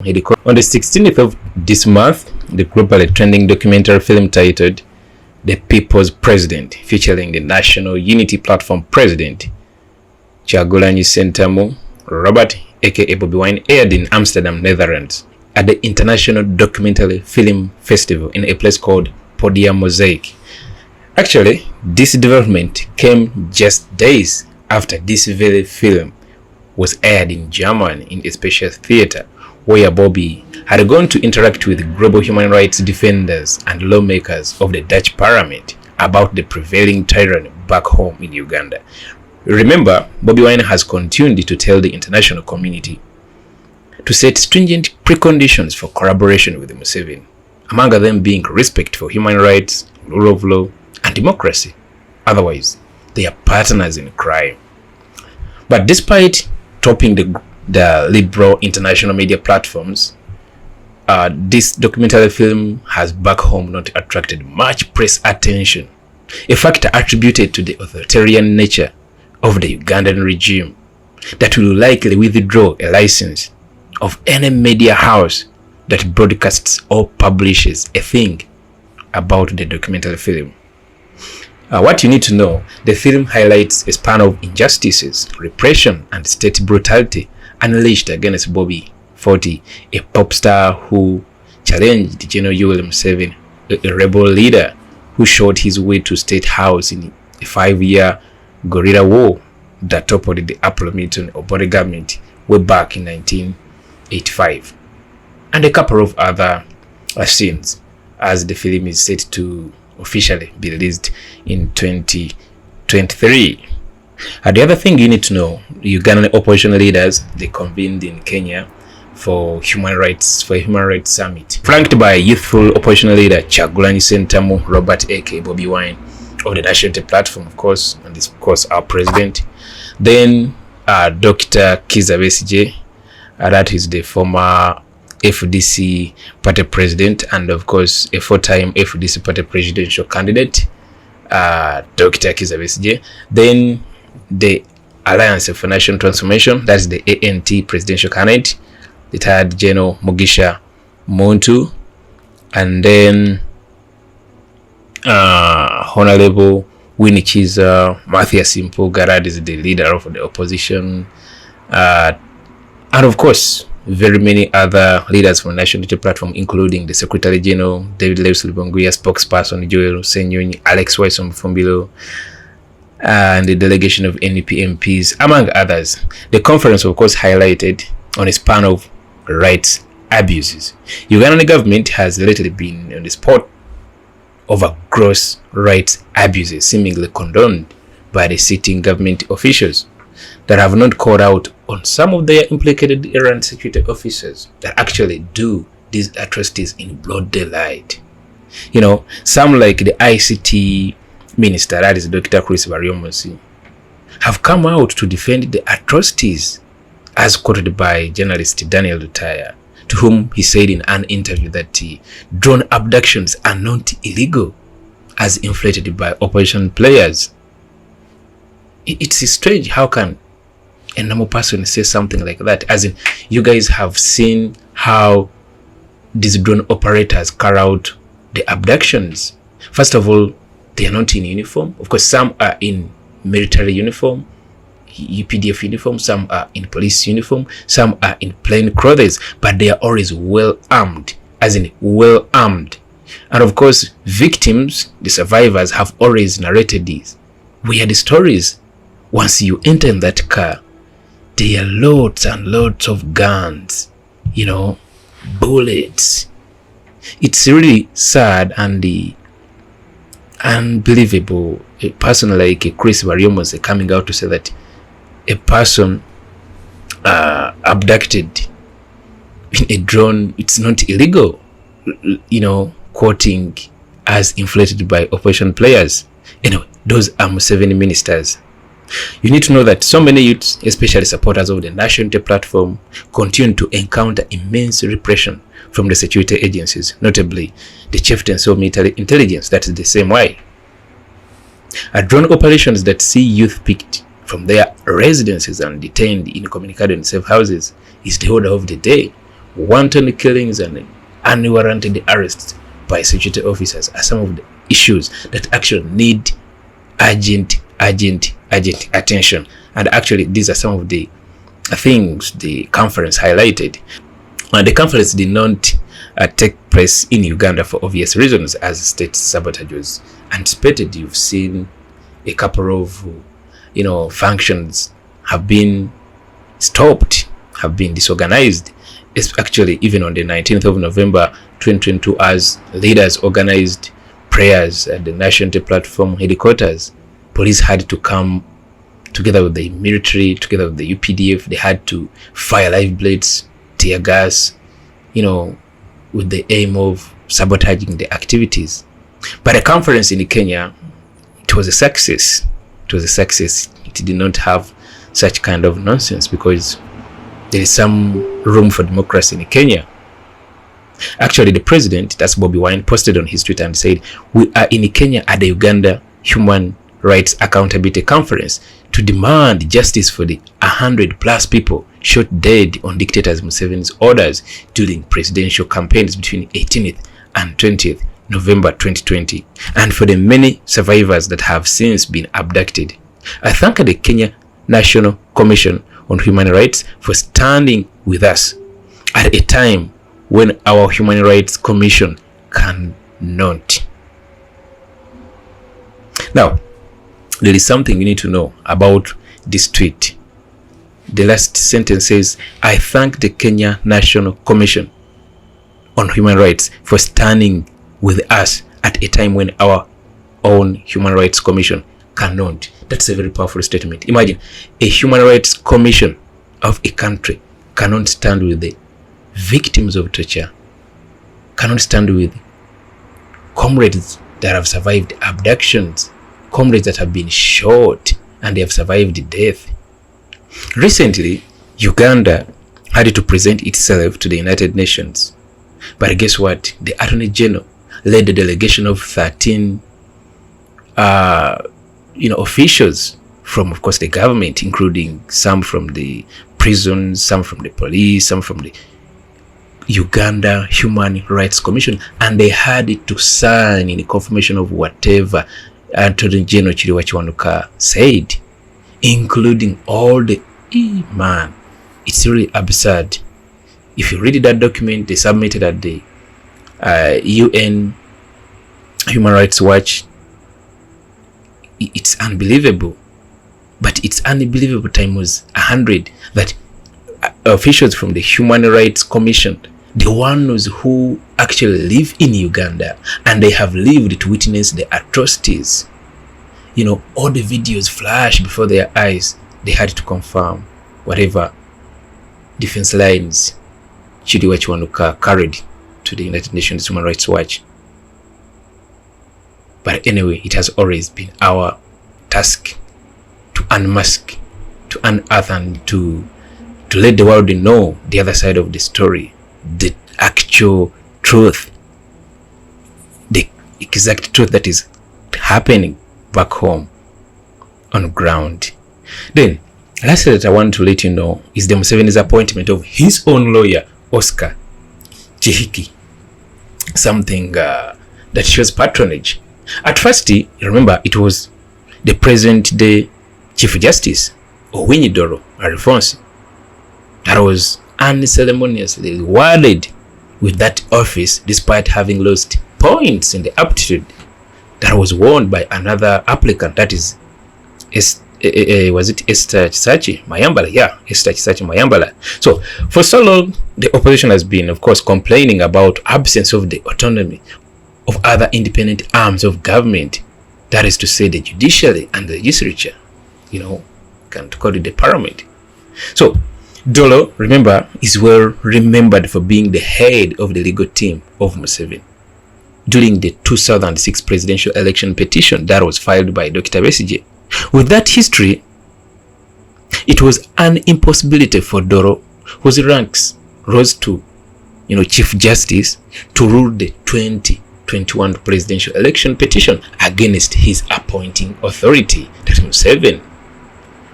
On the 16th of this month, the globally trending documentary film titled The People's President, featuring the National Unity Platform President Kyagulanyi Ssentamu Robert aka Bobi Wine, aired in Amsterdam, Netherlands at the International Documentary Film Festival in a place called Podium Mosaic. Actually, this development came just days after this very film was aired in Germany in a special theater where Bobby had gone to interact with global human rights defenders and lawmakers of the Dutch Parliament about the prevailing tyranny back home in Uganda. Remember, Bobi Wine has continued to tell the international community to set stringent preconditions for collaboration with Museveni, among them being respect for human rights, rule of law, and democracy. Otherwise, they are partners in crime. But despite topping the liberal international media platforms, this documentary film has back home not attracted much press attention, a factor attributed to the authoritarian nature of the Ugandan regime that will likely withdraw a license of any media house that broadcasts or publishes a thing about the documentary film. What you need to know, the film highlights a span of injustices, repression, and state brutality unleashed against Bobby 40, a pop star who challenged General Yoweri Museveni, a rebel leader who shot his way to State House in a 5-year guerrilla war that toppled the Milton Obote government way back in 1985, and a couple of other scenes, as the film is set to officially be released in 2023. The other thing you need to know, Ugandan opposition leaders, they convened in Kenya for a human rights summit, flanked by youthful opposition leader Kyagulanyi Ssentamu Robert aka Bobi Wine of the National Unity Platform, of course, and this of course our president. Then Dr. Kizza Besigye, that is the former FDC party president and of course a 4-time FDC party presidential candidate, Dr. Kizza Besigye. Then the Alliance for National Transformation, that's the ANT presidential candidate, retired General Mugisha Muntu, and then Honorable Winnie Chiza, Mathias Mpuuga, that is the leader of the opposition, and of course very many other leaders from the National Unity Platform, including the Secretary General David Leslie Bonguya, spokesperson Joel Senyonyi, Alex Waisom Fumbilo, and the delegation of NDP MPs, among others. The conference of course highlighted on a span of rights abuses. Ugandan government has lately been on the spot over gross rights abuses seemingly condoned by the sitting government officials that have not called out on some of their implicated errant security officers that actually do these atrocities in broad daylight. You know, some like the ICT minister, that is Dr. Chris Baryomunsi, have come out to defend the atrocities as quoted by journalist Daniel Lutaya, to whom he said in an interview that drone abductions are not illegal as inflated by opposition players. It's strange, how can a normal person say something like that? As in, you guys have seen how these drone operators carry out the abductions. First of all, they are not in uniform. Of course, some are in military uniform, UPDF uniform, some are in police uniform, some are in plain clothes, but they are always well armed, as in well armed. And of course, victims, the survivors, have always narrated these weird stories. Once you enter in that car, there are loads and loads of guns, you know, bullets. It's really sad and unbelievable. A person like Chris Baryomunsi coming out to say that a person abducted in a drone, it's not illegal, you know, quoting as inflated by opposition players. Anyway, those are Museveni ministers. You need to know that so many youths, especially supporters of the National Unity Platform, continue to encounter immense repression from the security agencies, notably the chieftains of military intelligence. That is the same way. Drone operations that see youth picked from their residences and detained incommunicado in safe houses is the order of the day. wanton killings and unwarranted arrests by security officers are some of the issues that actually need urgent attention. And actually, these are some of the things the conference highlighted. The conference did not take place in Uganda for obvious reasons, as state sabotage was anticipated. You've seen a couple of functions have been stopped, have been disorganized. It's actually even on the 19th of November 2022, as leaders organized prayers at the National Platform headquarters, police had to come together with the military, together with the UPDF. They had to fire live bullets, tear gas, with the aim of sabotaging the activities. But the conference in Kenya, it was a success. It was a success. It did not have such kind of nonsense, because there is some room for democracy in Kenya. Actually, the president, that's Bobby Wine, posted on his Twitter and said, "We are in Kenya at the Uganda Human Rights Accountability Conference to demand justice for the 100+ people shot dead on dictator Museveni's orders during presidential campaigns between 18th and 20th November 2020, and for the many survivors that have since been abducted. I thank the Kenya National Commission on Human Rights for standing with us at a time when our Human Rights Commission cannot." Now, there is something you need to know about this tweet. The last sentence says, "I thank the Kenya National Commission on Human Rights for standing with us at a time when our own Human Rights Commission cannot." That's a very powerful statement. Imagine a Human Rights Commission of a country cannot stand with the victims of torture, cannot stand with comrades that have survived abductions, comrades that have been shot and they have survived death. Recently, Uganda had to present itself to the United Nations. But guess what? The Attorney General led a delegation of 13 officials from, of course, the government, including some from the prisons, some from the police, some from the Uganda Human Rights Commission, and they had to sign in confirmation of whatever Attorney General Chiwanuka said, including all the man. It's really absurd. If you read that document they submitted at the UN Human Rights Watch, it's unbelievable. But it's unbelievable times 100 that officials from the Human Rights Commission, the ones who actually live in Uganda and they have lived to witness the atrocities, all the videos flash before their eyes, they had to confirm whatever defense lines Chiwanuka carried to the United Nations Human Rights Watch. But anyway, it has always been our task to unmask, to unearth, and to let the world know the other side of the story, the actual truth, the exact truth that is happening back home on ground. Then, lastly that I want to let you know is the Museveni's appointment of his own lawyer, Oscar Chihiki. Something that shows patronage. At first, remember, it was the present-day Chief Justice, Owiny Alphonse, that was unceremoniously rewarded with that office despite having lost points in the aptitude that was won by another applicant, that is, was it Esther Chisachi Mayambala? Yeah, Esther Chisachi Mayambala. So, for so long, the opposition has been, of course, complaining about absence of the autonomy of other independent arms of government, that is to say the judiciary and the legislature, can call it the parliament. So, Dolo, remember, is well remembered for being the head of the legal team of Museveni during the 2006 presidential election petition that was filed by Dr. Besigye. With that history, it was an impossibility for Dolo, whose ranks rose to, Chief Justice, to rule the 2021 presidential election petition against his appointing authority, that Museveni,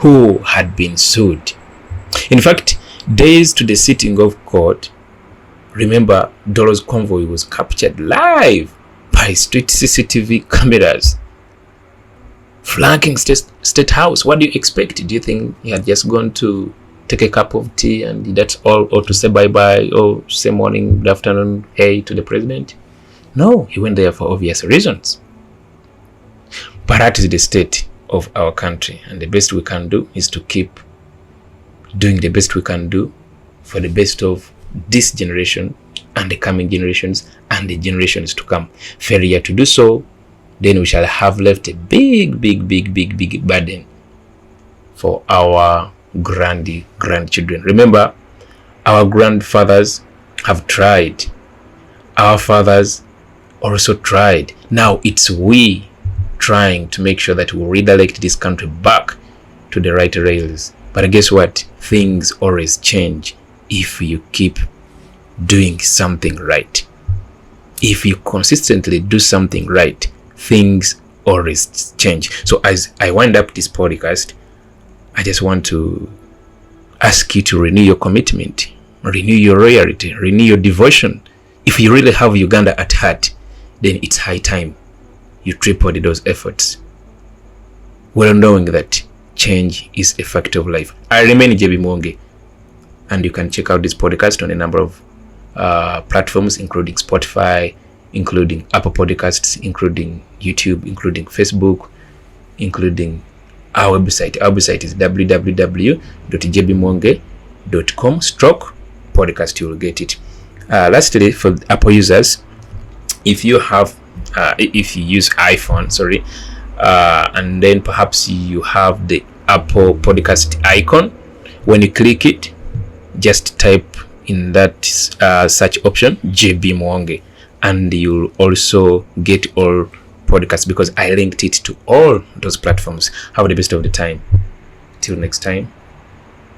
who had been sued. In fact, days to the sitting of court, Remember, Dolo's convoy was captured live by street CCTV cameras flanking state house. What do you expect? Do you think he had just gone to take a cup of tea and that's all, or to say bye-bye, or say morning, good afternoon, hey to the president? No, he went there for obvious reasons. But that is the state of our country, and the best we can do is to keep doing the best we can do for the best of this generation and the coming generations and the generations to come. Failure to do so, then we shall have left a big burden for our grandchildren. Remember, our grandfathers have tried. Our fathers also tried. Now it's we trying to make sure that we redirect this country back to the right rails. But guess what? Things always change if you keep doing something right. If you consistently do something right, things always change. So as I wind up this podcast, I just want to ask you to renew your commitment, renew your loyalty, renew your devotion. If you really have Uganda at heart, then it's high time you tripled those efforts, well knowing that change is a fact of life. I remain JBMuwonge, and you can check out this podcast on a number of platforms, including Spotify, including Apple Podcasts, including YouTube, including Facebook, including our website. Our website is www.jbmuwonge.com/podcast. You will get it. Lastly, for Apple users, if you use iPhone, and then perhaps you have the Apple Podcast icon, when you click it, just type in that search option JBMuwonge, and you'll also get all podcasts because I linked it to all those platforms. Have the best of the time. Till next time.